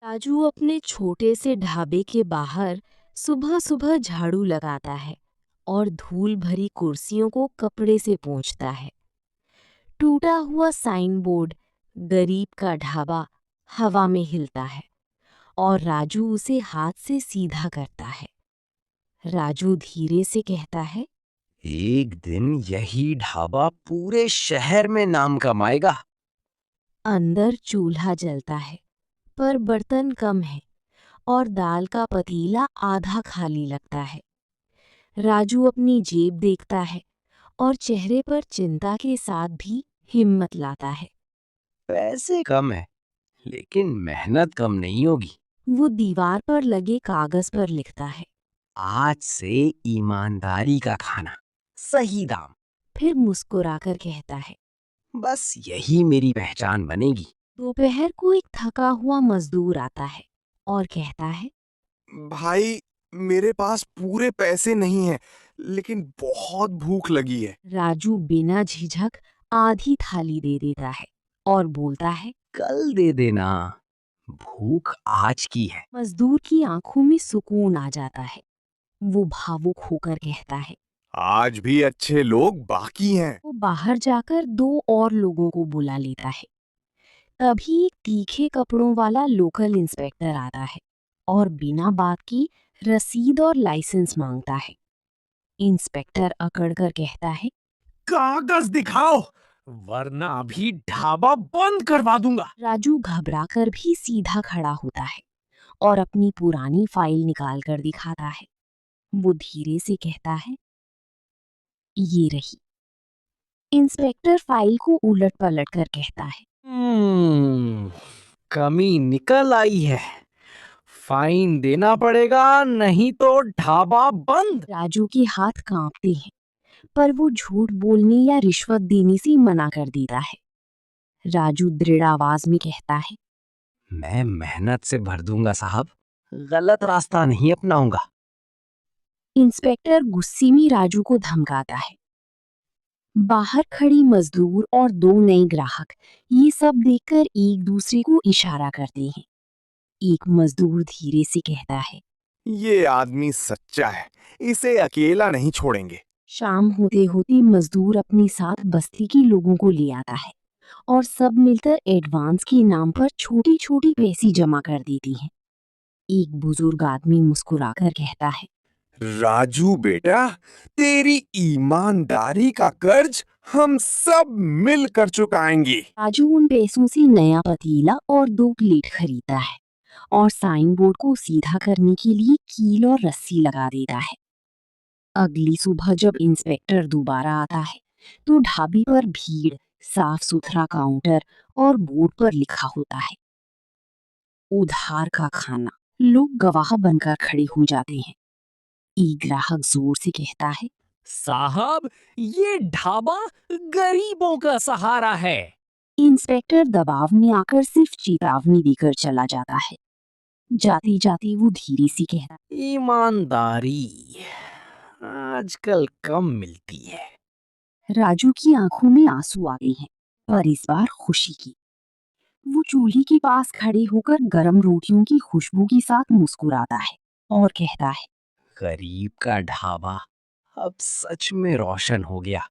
राजू अपने छोटे से ढाबे के बाहर सुबह सुबह झाड़ू लगाता है और धूल भरी कुर्सियों को कपड़े से पोंछता है। टूटा हुआ साइन बोर्ड गरीब का ढाबा हवा में हिलता है और राजू उसे हाथ से सीधा करता है। राजू धीरे से कहता है, एक दिन यही ढाबा पूरे शहर में नाम कमाएगा। अंदर चूल्हा जलता है पर बर्तन कम है और दाल का पतीला आधा खाली लगता है। राजू अपनी जेब देखता है और चेहरे पर चिंता के साथ भी हिम्मत लाता है। पैसे कम है, लेकिन मेहनत कम नहीं होगी। वो दीवार पर लगे कागज पर लिखता है। आज से ईमानदारी का खाना, सही दाम, फिर मुस्कुराकर कहता है। बस यही मेरी पहचान बनेगी। दोपहर को एक थका हुआ मजदूर आता है और कहता है, भाई, मेरे पास पूरे पैसे नहीं हैं, लेकिन बहुत भूख लगी है। राजू बिना झिझक आधी थाली दे देता है और बोलता है। कल दे देना, भूख आज की है। मजदूर की आंखों में सुकून आ जाता है। वो भावुक होकर कहता है। आज भी अच्छे लोग बाकी हैं। वो बाहर जाकर दो और लोगों को बुला लेता है। तभी एक तीखे कपड़ों वाला लोकल इंस्पेक्टर आता है और बिना बात की रसीद और लाइसेंस मांगता है। इंस्पेक्टर अकड़कर कहता है, कागज दिखाओ, वरना अभी ढाबा बंद करवा दूंगा। राजू घबराकर भी सीधा खड़ा होता है और अपनी पुरानी फाइल निकालकर दिखाता है। वो धीरे से कहता है, ये रही। इंस्पेक्टर फाइल को उलट पलट कर कहता है। कमी निकल आई है। फाइन देना पड़ेगा, नहीं तो ढाबा बंद। राजू के हाथ कांपते हैं, पर वो झूठ बोलने या रिश्वत देने से मना कर देता है। राजू दृढ़ आवाज में कहता है, मैं मेहनत से भर दूंगा साहब, गलत रास्ता नहीं अपनाऊंगा। इंस्पेक्टर गुस्से में राजू को धमकाता है। बाहर खड़ी मजदूर और दो नए ग्राहक ये सब देखकर एक दूसरे को इशारा करते हैं। एक मजदूर धीरे से कहता है। ये आदमी सच्चा है, इसे अकेला नहीं छोड़ेंगे। शाम होते होते मजदूर अपने साथ बस्ती के लोगों को ले आता है और सब मिलकर एडवांस के नाम पर छोटी छोटी पैसे जमा कर देती हैं। एक बुजुर्ग आदमी मुस्कुराकर कहता है। राजू बेटा, तेरी ईमानदारी का कर्ज हम सब मिलकर चुकाएंगे। राजू उन पैसों से नया पतीला और दो प्लेट खरीदता है और साइन बोर्ड को सीधा करने के लिए कील और रस्सी लगा देता है। अगली सुबह जब इंस्पेक्टर दोबारा आता है तो ढाबे पर भीड़, साफ सुथरा काउंटर और बोर्ड पर लिखा होता है, उधार का खाना। लोग गवाह बनकर खड़े हो जाते हैं। एक ग्राहक जोर से कहता है, साहब, ये ढाबा गरीबों का सहारा है। इंस्पेक्टर दबाव में आकर सिर्फ चेतावनी देकर चला जाता है। जाते जाते वो धीरे से कहता, ईमानदारी आजकल कम मिलती है। राजू की आंखों में आंसू आ गए हैं, पर इस बार खुशी की। वो चूल्हे के पास खड़े होकर गरम रोटियों की खुशबू के साथ मुस्कुराता है और कहता है। गरीब का ढाबा अब सच में रोशन हो गया।